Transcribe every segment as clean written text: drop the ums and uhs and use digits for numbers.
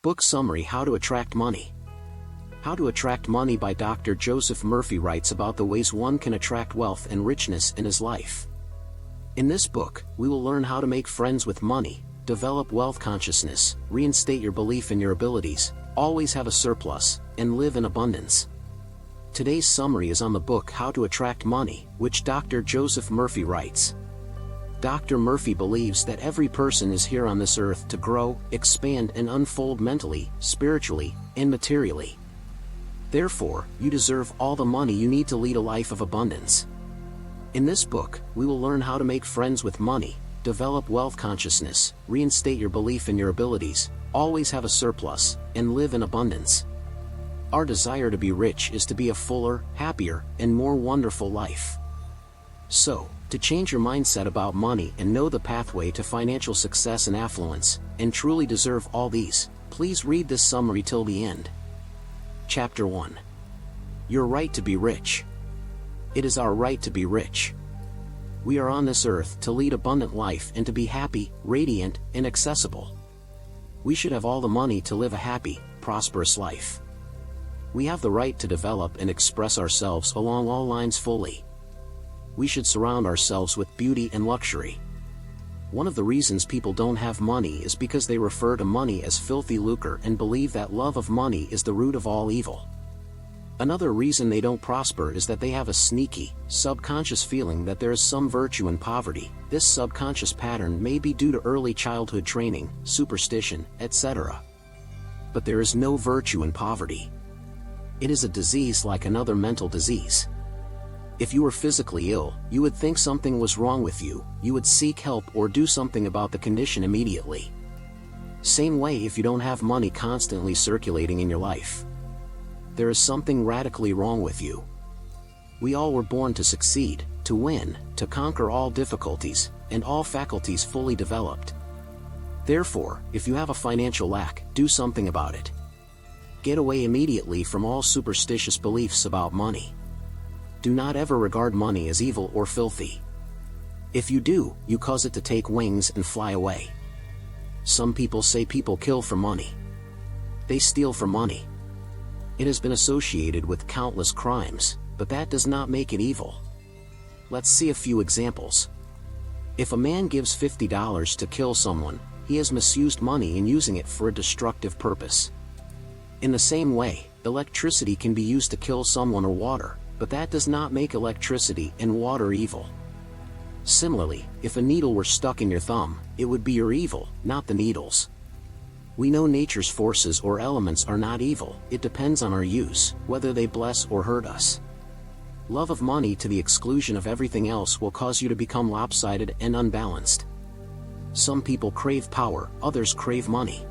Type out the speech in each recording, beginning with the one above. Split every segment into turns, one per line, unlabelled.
Book Summary: How to Attract Money. How to Attract Money by Dr. Joseph Murphy writes about the ways one can attract wealth and richness in his life. In this book, we will learn how to make friends with money, develop wealth consciousness, reinstate your belief in your abilities, always have a surplus, and live in abundance. Today's summary is on the book How to Attract Money, which Dr. Joseph Murphy writes. Dr. Murphy believes that every person is here on this earth to grow, expand and unfold mentally, spiritually, and materially. Therefore, you deserve all the money you need to lead a life of abundance. In this book, we will learn how to make friends with money, develop wealth consciousness, reinstate your belief in your abilities, always have a surplus, and live in abundance. Our desire to be rich is to be a fuller, happier, and more wonderful life. So, to change your mindset about money and know the pathway to financial success and affluence, and truly deserve all these, please read this summary till the end. Chapter 1. Your right to be rich. It is our right to be rich. We are on this earth to lead abundant life and to be happy, radiant, and accessible. We should have all the money to live a happy, prosperous life. We have the right to develop and express ourselves along all lines fully. We should surround ourselves with beauty and luxury. One of the reasons people don't have money is because they refer to money as filthy lucre and believe that love of money is the root of all evil. Another reason they don't prosper is that they have a sneaky, subconscious feeling that there is some virtue in poverty. This subconscious pattern may be due to early childhood training, superstition, etc. But there is no virtue in poverty. It is a disease like another mental disease. If you were physically ill, you would think something was wrong with you, you would seek help or do something about the condition immediately. Same way if you don't have money constantly circulating in your life. There is something radically wrong with you. We all were born to succeed, to win, to conquer all difficulties, and all faculties fully developed. Therefore, if you have a financial lack, do something about it. Get away immediately from all superstitious beliefs about money. Do not ever regard money as evil or filthy. If you do, you cause it to take wings and fly away. Some people say people kill for money. They steal for money. It has been associated with countless crimes, but that does not make it evil. Let's see a few examples. If a man gives $50 to kill someone, he has misused money in using it for a destructive purpose. In the same way, electricity can be used to kill someone or water, but that does not make electricity and water evil. Similarly, if a needle were stuck in your thumb, it would be your evil, not the needles. We know nature's forces or elements are not evil, it depends on our use, whether they bless or hurt us. Love of money to the exclusion of everything else will cause you to become lopsided and unbalanced. Some people crave power, others crave money.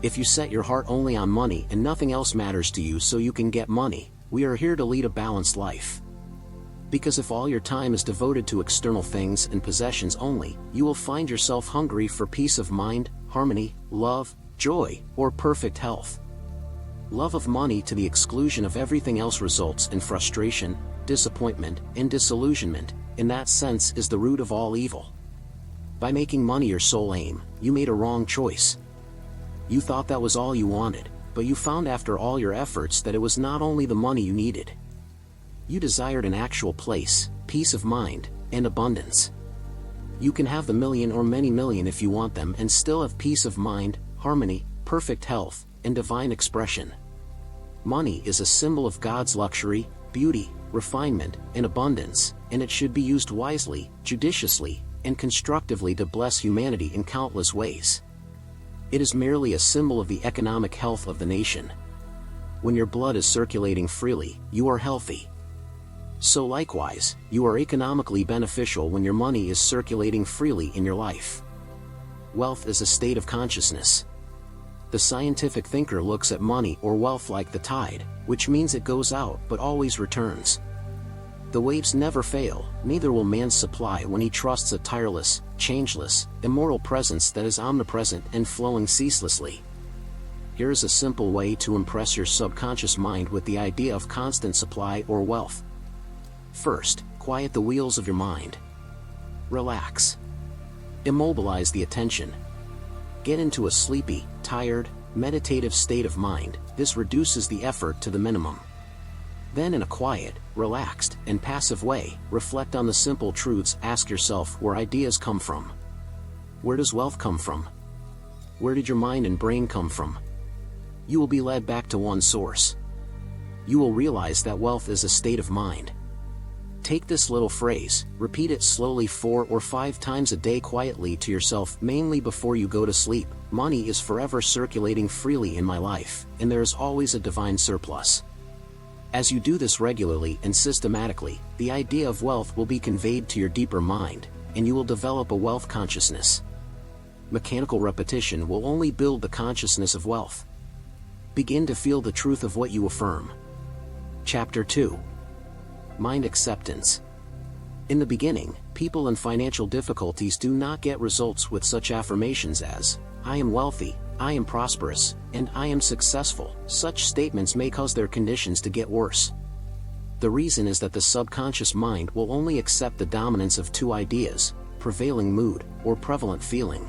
If you set your heart only on money and nothing else matters to you so you can get money, we are here to lead a balanced life. Because if all your time is devoted to external things and possessions only, you will find yourself hungry for peace of mind, harmony, love, joy, or perfect health. Love of money to the exclusion of everything else results in frustration, disappointment, and disillusionment. In that sense is the root of all evil. By making money your sole aim, you made a wrong choice. You thought that was all you wanted, but you found after all your efforts that it was not only the money you needed. You desired an actual place, peace of mind, and abundance. You can have the million or many million if you want them and still have peace of mind, harmony, perfect health, and divine expression. Money is a symbol of God's luxury, beauty, refinement, and abundance, and it should be used wisely, judiciously, and constructively to bless humanity in countless ways. It is merely a symbol of the economic health of the nation. When your blood is circulating freely, you are healthy. So likewise, you are economically beneficial when your money is circulating freely in your life. Wealth is a state of consciousness. The scientific thinker looks at money or wealth like the tide, which means it goes out but always returns. The waves never fail, neither will man's supply when he trusts a tireless, changeless, immortal presence that is omnipresent and flowing ceaselessly. Here is a simple way to impress your subconscious mind with the idea of constant supply or wealth. First, quiet the wheels of your mind. Relax. Immobilize the attention. Get into a sleepy, tired, meditative state of mind, this reduces the effort to the minimum. Then in a quiet, relaxed, and passive way, reflect on the simple truths. Ask yourself where ideas come from. Where does wealth come from? Where did your mind and brain come from? You will be led back to one source. You will realize that wealth is a state of mind. Take this little phrase, repeat it slowly 4 or 5 times a day quietly to yourself, mainly before you go to sleep. Money is forever circulating freely in my life, and there is always a divine surplus. As you do this regularly and systematically, the idea of wealth will be conveyed to your deeper mind, and you will develop a wealth consciousness. Mechanical repetition will only build the consciousness of wealth. Begin to feel the truth of what you affirm. Chapter 2. Mind Acceptance. In the beginning, people in financial difficulties do not get results with such affirmations as, I am wealthy, I am prosperous, and I am successful. Such statements may cause their conditions to get worse. The reason is that the subconscious mind will only accept the dominance of 2 ideas, prevailing mood, or prevalent feeling.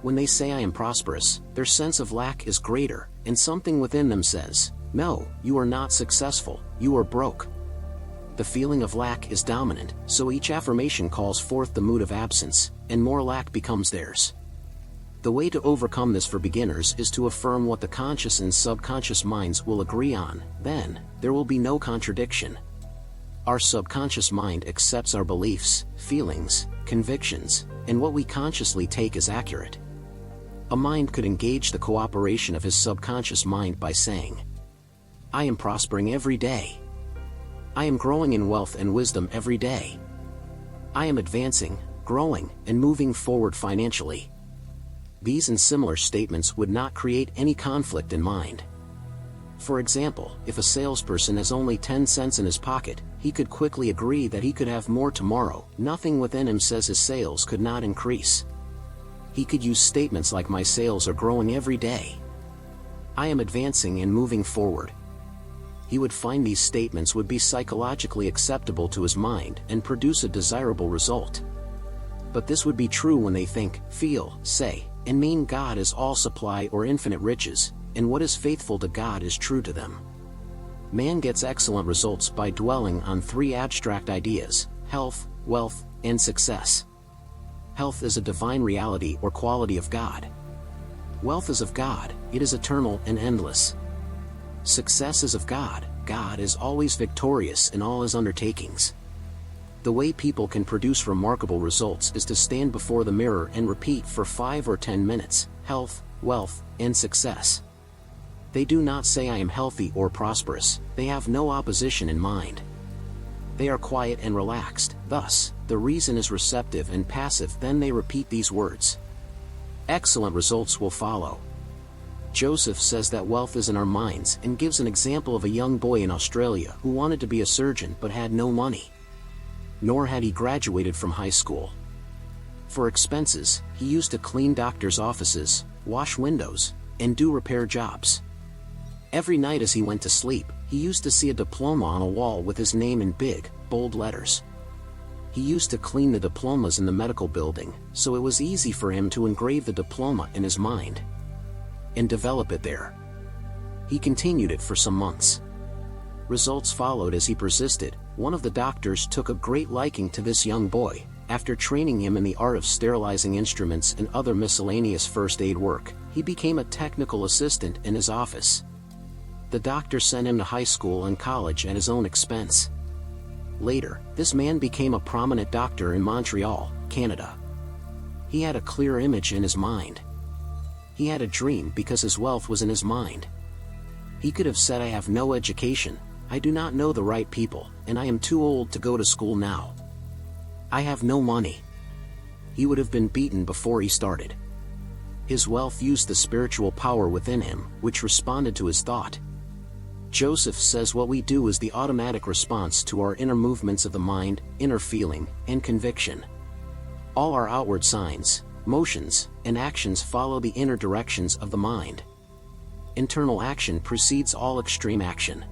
When they say I am prosperous, their sense of lack is greater, and something within them says, no, you are not successful, you are broke. The feeling of lack is dominant, so each affirmation calls forth the mood of absence, and more lack becomes theirs. The way to overcome this for beginners is to affirm what the conscious and subconscious minds will agree on. Then, there will be no contradiction. Our subconscious mind accepts our beliefs, feelings, convictions, and what we consciously take as accurate. A mind could engage the cooperation of his subconscious mind by saying, I am prospering every day. I am growing in wealth and wisdom every day. I am advancing, growing, and moving forward financially. These and similar statements would not create any conflict in mind. For example, if a salesperson has only 10 cents in his pocket, he could quickly agree that he could have more tomorrow. Nothing within him says his sales could not increase. He could use statements like my sales are growing every day. I am advancing and moving forward. He would find these statements would be psychologically acceptable to his mind and produce a desirable result. But this would be true when they think, feel, say, and mean God is all supply or infinite riches, and what is faithful to God is true to them. Man gets excellent results by dwelling on 3 abstract ideas: health, wealth, and success. Health is a divine reality or quality of God. Wealth is of God, it is eternal and endless. Success is of God, God is always victorious in all his undertakings. The way people can produce remarkable results is to stand before the mirror and repeat for 5 or 10 minutes, health, wealth, and success. They do not say I am healthy or prosperous, they have no opposition in mind. They are quiet and relaxed, thus, the reason is receptive and passive. Then they repeat these words. Excellent results will follow. Joseph says that wealth is in our minds and gives an example of a young boy in Australia who wanted to be a surgeon but had no money. Nor had he graduated from high school. For expenses, he used to clean doctors' offices, wash windows, and do repair jobs. Every night as he went to sleep, he used to see a diploma on a wall with his name in big, bold letters. He used to clean the diplomas in the medical building, so it was easy for him to engrave the diploma in his mind and develop it there. He continued it for some months. Results followed as he persisted. One of the doctors took a great liking to this young boy. After training him in the art of sterilizing instruments and other miscellaneous first aid work, he became a technical assistant in his office. The doctor sent him to high school and college at his own expense. Later, this man became a prominent doctor in Montreal, Canada. He had a clear image in his mind. He had a dream because his wealth was in his mind. He could have said, I have no education, I do not know the right people, and I am too old to go to school now. I have no money. He would have been beaten before he started. His wealth used the spiritual power within him, which responded to his thought. Joseph says what we do is the automatic response to our inner movements of the mind, inner feeling, and conviction. All our outward signs, motions, and actions follow the inner directions of the mind. Internal action precedes all extreme action.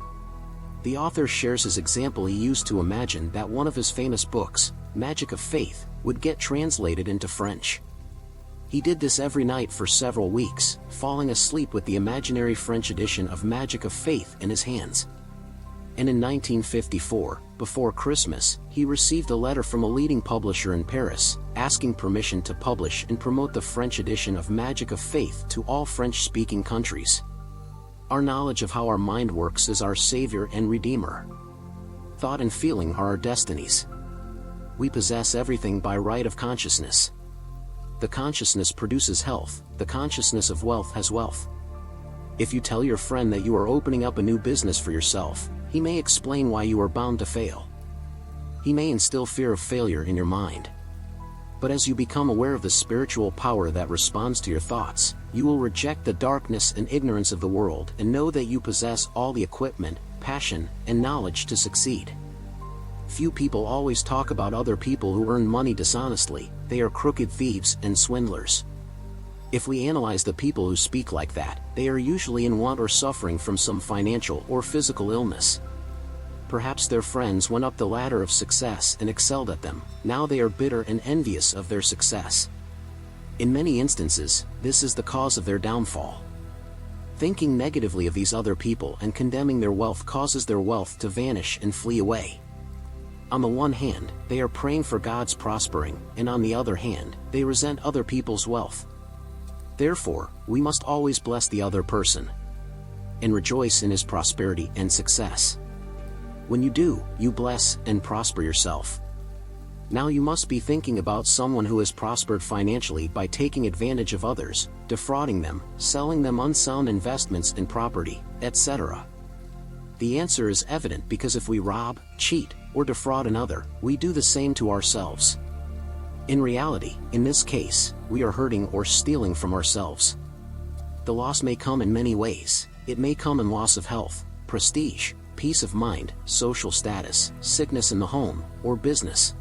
The author shares his example. He used to imagine that one of his famous books, Magic of Faith, would get translated into French. He did this every night for several weeks, falling asleep with the imaginary French edition of Magic of Faith in his hands. And in 1954, before Christmas, he received a letter from a leading publisher in Paris, asking permission to publish and promote the French edition of Magic of Faith to all French-speaking countries. Our knowledge of how our mind works is our savior and redeemer. Thought and feeling are our destinies. We possess everything by right of consciousness. The consciousness produces health, the consciousness of wealth has wealth. If you tell your friend that you are opening up a new business for yourself, he may explain why you are bound to fail. He may instill fear of failure in your mind. But as you become aware of the spiritual power that responds to your thoughts, you will reject the darkness and ignorance of the world and know that you possess all the equipment, passion, and knowledge to succeed. Few people always talk about other people who earn money dishonestly. They are crooked thieves and swindlers. If we analyze the people who speak like that, they are usually in want or suffering from some financial or physical illness. Perhaps their friends went up the ladder of success and excelled at them. Now they are bitter and envious of their success. In many instances, this is the cause of their downfall. Thinking negatively of these other people and condemning their wealth causes their wealth to vanish and flee away. On the one hand, they are praying for God's prospering, and on the other hand, they resent other people's wealth. Therefore, we must always bless the other person and rejoice in his prosperity and success. When you do, you bless and prosper yourself. Now you must be thinking about someone who has prospered financially by taking advantage of others, defrauding them, selling them unsound investments in property, etc. The answer is evident because if we rob, cheat, or defraud another, we do the same to ourselves. In reality, in this case, we are hurting or stealing from ourselves. The loss may come in many ways. It may come in loss of health, prestige, peace of mind, social status, sickness in the home, or business.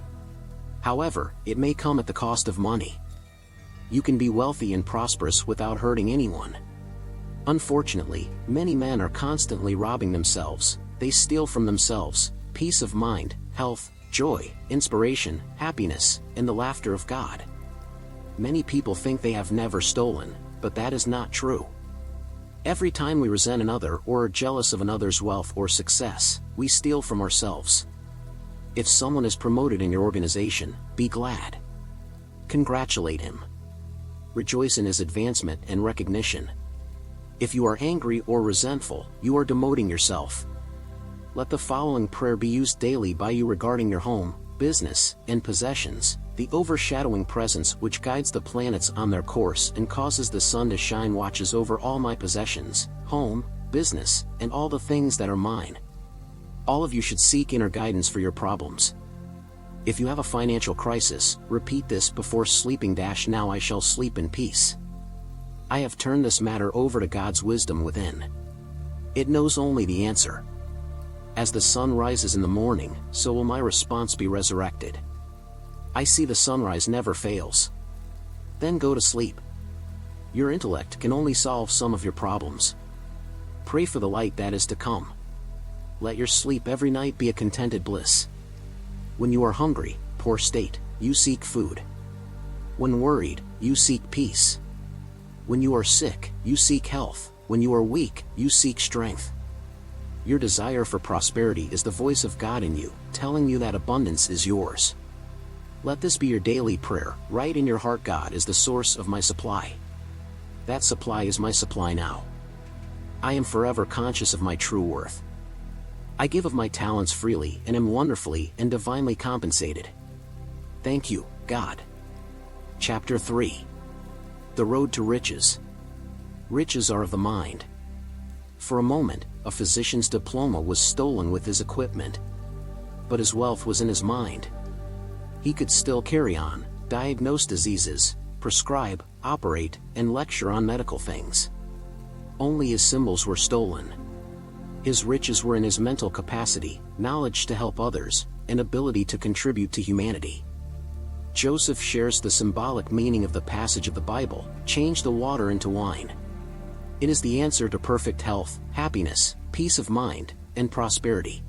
However, it may come at the cost of money. You can be wealthy and prosperous without hurting anyone. Unfortunately, many men are constantly robbing themselves. They steal from themselves peace of mind, health, joy, inspiration, happiness, and the laughter of God. Many people think they have never stolen, but that is not true. Every time we resent another or are jealous of another's wealth or success, we steal from ourselves. If someone is promoted in your organization, be glad. Congratulate him. Rejoice in his advancement and recognition. If you are angry or resentful, you are demoting yourself. Let the following prayer be used daily by you regarding your home, business, and possessions. The overshadowing presence which guides the planets on their course and causes the sun to shine watches over all my possessions, home, business, and all the things that are mine. All of you should seek inner guidance for your problems. If you have a financial crisis, repeat this before sleeping. Now I shall sleep in peace. I have turned this matter over to God's wisdom within. It knows only the answer. As the sun rises in the morning, so will my response be resurrected. I see the sunrise never fails. Then go to sleep. Your intellect can only solve some of your problems. Pray for the light that is to come. Let your sleep every night be a contented bliss. When you are hungry, poor state, you seek food. When worried, you seek peace. When you are sick, you seek health. When you are weak, you seek strength. Your desire for prosperity is the voice of God in you, telling you that abundance is yours. Let this be your daily prayer. Write in your heart, God is the source of my supply. That supply is my supply now. I am forever conscious of my true worth. I give of my talents freely and am wonderfully and divinely compensated. Thank you, God. Chapter 3. The Road to Riches. Riches are of the mind. For a moment, a physician's diploma was stolen with his equipment. But his wealth was in his mind. He could still carry on, diagnose diseases, prescribe, operate, and lecture on medical things. Only his symbols were stolen. His riches were in his mental capacity, knowledge to help others, and ability to contribute to humanity. Joseph shares the symbolic meaning of the passage of the Bible, change the water into wine. It is the answer to perfect health, happiness, peace of mind, and prosperity.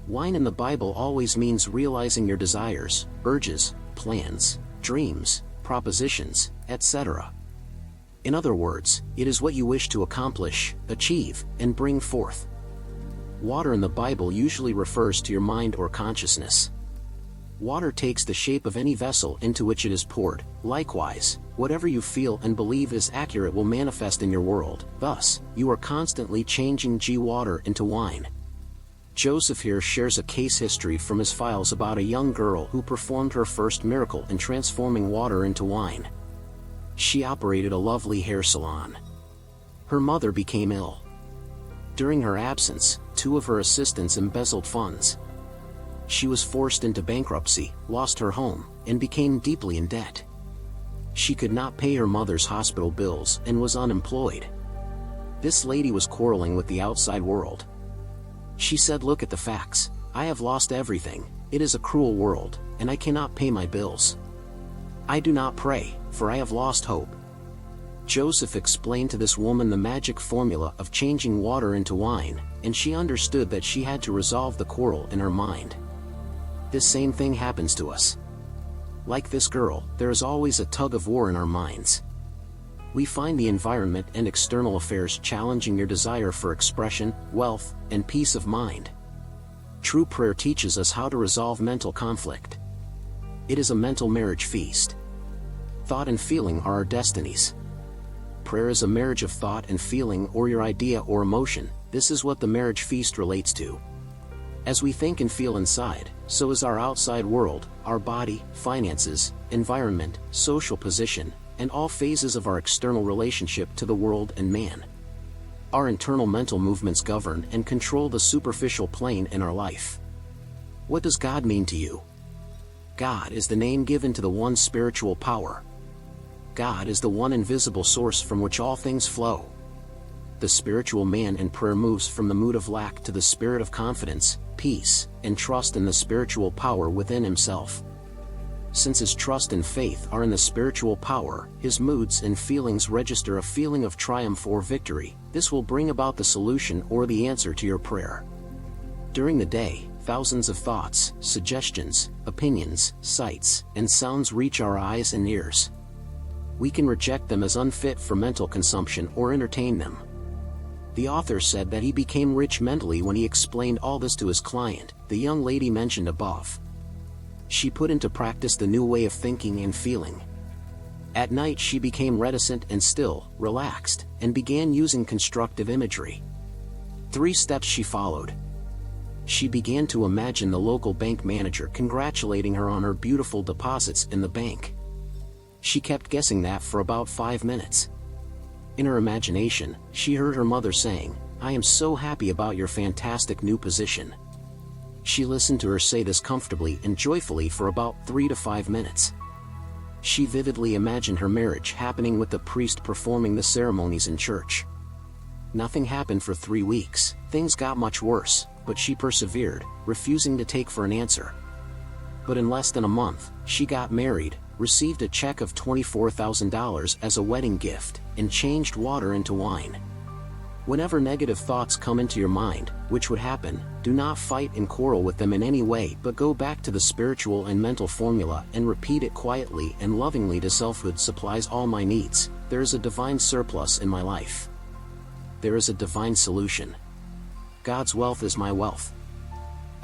Wine in the Bible always means realizing your desires, urges, plans, dreams, propositions, etc. In other words, it is what you wish to accomplish, achieve, and bring forth. Water in the Bible usually refers to your mind or consciousness. Water takes the shape of any vessel into which it is poured. Likewise, whatever you feel and believe is accurate will manifest in your world. Thus, you are constantly changing water into wine. Joseph here shares a case history from his files about a young girl who performed her first miracle in transforming water into wine. She operated a lovely hair salon. Her mother became ill. During her absence, 2 of her assistants embezzled funds. She was forced into bankruptcy, lost her home, and became deeply in debt. She could not pay her mother's hospital bills and was unemployed. This lady was quarreling with the outside world. She said, "Look at the facts. I have lost everything. It is a cruel world, and I cannot pay my bills. I do not pray, for I have lost hope." Joseph explained to this woman the magic formula of changing water into wine, and she understood that she had to resolve the quarrel in her mind. This same thing happens to us. Like this girl, there is always a tug of war in our minds. We find the environment and external affairs challenging your desire for expression, wealth, and peace of mind. True prayer teaches us how to resolve mental conflict. It is a mental marriage feast. Thought and feeling are our destinies. Prayer is a marriage of thought and feeling, or your idea or emotion. This is what the marriage feast relates to. As we think and feel inside, so is our outside world, our body, finances, environment, social position, and all phases of our external relationship to the world and man. Our internal mental movements govern and control the superficial plane in our life. What does God mean to you? God is the name given to the one spiritual power. God is the one invisible source from which all things flow. The spiritual man in prayer moves from the mood of lack to the spirit of confidence, peace, and trust in the spiritual power within himself. Since his trust and faith are in the spiritual power, his moods and feelings register a feeling of triumph or victory. This will bring about the solution or the answer to your prayer. During the day, thousands of thoughts, suggestions, opinions, sights, and sounds reach our eyes and ears. We can reject them as unfit for mental consumption or entertain them. The author said that he became rich mentally when he explained all this to his client, the young lady mentioned above. She put into practice the new way of thinking and feeling. At night she became reticent and still, relaxed, and began using constructive imagery. 3 steps she followed. She began to imagine the local bank manager congratulating her on her beautiful deposits in the bank. She kept guessing that for about 5 minutes. In her imagination, she heard her mother saying, "I am so happy about your fantastic new position." She listened to her say this comfortably and joyfully for about 3 to 5 minutes. She vividly imagined her marriage happening with the priest performing the ceremonies in church. Nothing happened for 3 weeks. Things got much worse, but she persevered, refusing to take for an answer. But in less than a month, she got married, received a check of $24,000 as a wedding gift, and changed water into wine. Whenever negative thoughts come into your mind, which would happen, do not fight and quarrel with them in any way, but go back to the spiritual and mental formula and repeat it quietly and lovingly to selfhood supplies all my needs. There is a divine surplus in my life. There is a divine solution. God's wealth is my wealth.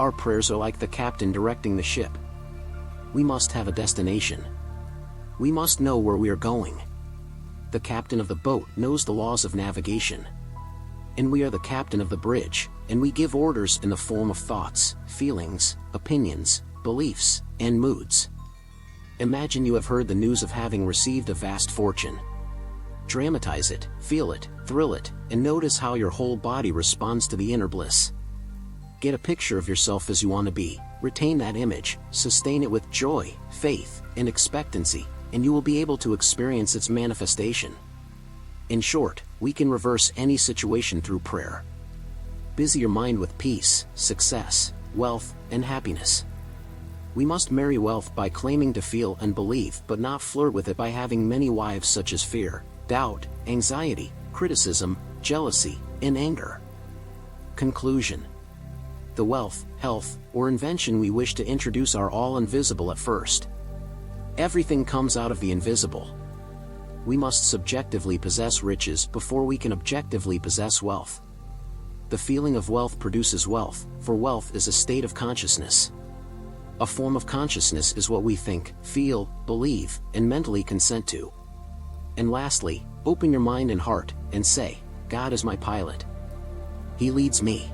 Our prayers are like the captain directing the ship. We must have a destination. We must know where we are going. The captain of the boat knows the laws of navigation. And we are the captain of the bridge, and we give orders in the form of thoughts, feelings, opinions, beliefs, and moods. Imagine you have heard the news of having received a vast fortune. Dramatize it, feel it, thrill it, and notice how your whole body responds to the inner bliss. Get a picture of yourself as you want to be, retain that image, sustain it with joy, faith, and expectancy, and you will be able to experience its manifestation. In short, we can reverse any situation through prayer. Busy your mind with peace, success, wealth, and happiness. We must marry wealth by claiming to feel and believe, but not flirt with it by having many wives, such as fear, doubt, anxiety, criticism, jealousy, and anger. Conclusion. The wealth, health, or invention we wish to introduce are all invisible at first. Everything comes out of the invisible. We must subjectively possess riches before we can objectively possess wealth. The feeling of wealth produces wealth, for wealth is a state of consciousness. A form of consciousness is what we think, feel, believe, and mentally consent to. And lastly, open your mind and heart, and say, God is my pilot. He leads me.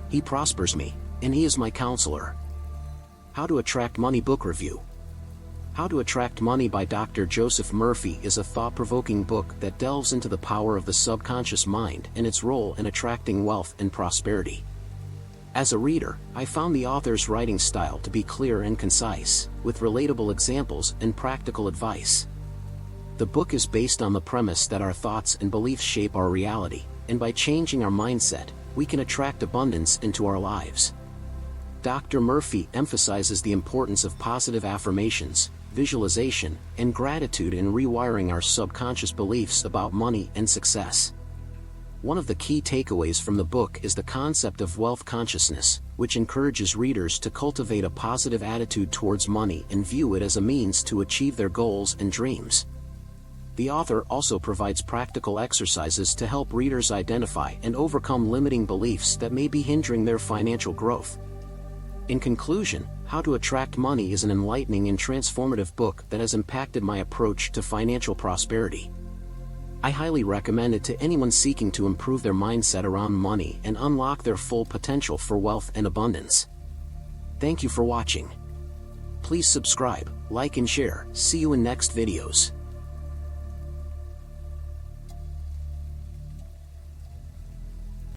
He prospers me, and He is my counselor. How to Attract Money Book Review. How to Attract Money by Dr. Joseph Murphy is a thought-provoking book that delves into the power of the subconscious mind and its role in attracting wealth and prosperity. As a reader, I found the author's writing style to be clear and concise, with relatable examples and practical advice. The book is based on the premise that our thoughts and beliefs shape our reality, and by changing our mindset, we can attract abundance into our lives. Dr. Murphy emphasizes the importance of positive affirmations, visualization, and gratitude in rewiring our subconscious beliefs about money and success. One of the key takeaways from the book is the concept of wealth consciousness, which encourages readers to cultivate a positive attitude towards money and view it as a means to achieve their goals and dreams. The author also provides practical exercises to help readers identify and overcome limiting beliefs that may be hindering their financial growth. In conclusion, How to Attract Money is an enlightening and transformative book that has impacted my approach to financial prosperity. I highly recommend it to anyone seeking to improve their mindset around money and unlock their full potential for wealth and abundance. Thank you for watching. Please subscribe, like and share. See you in next videos.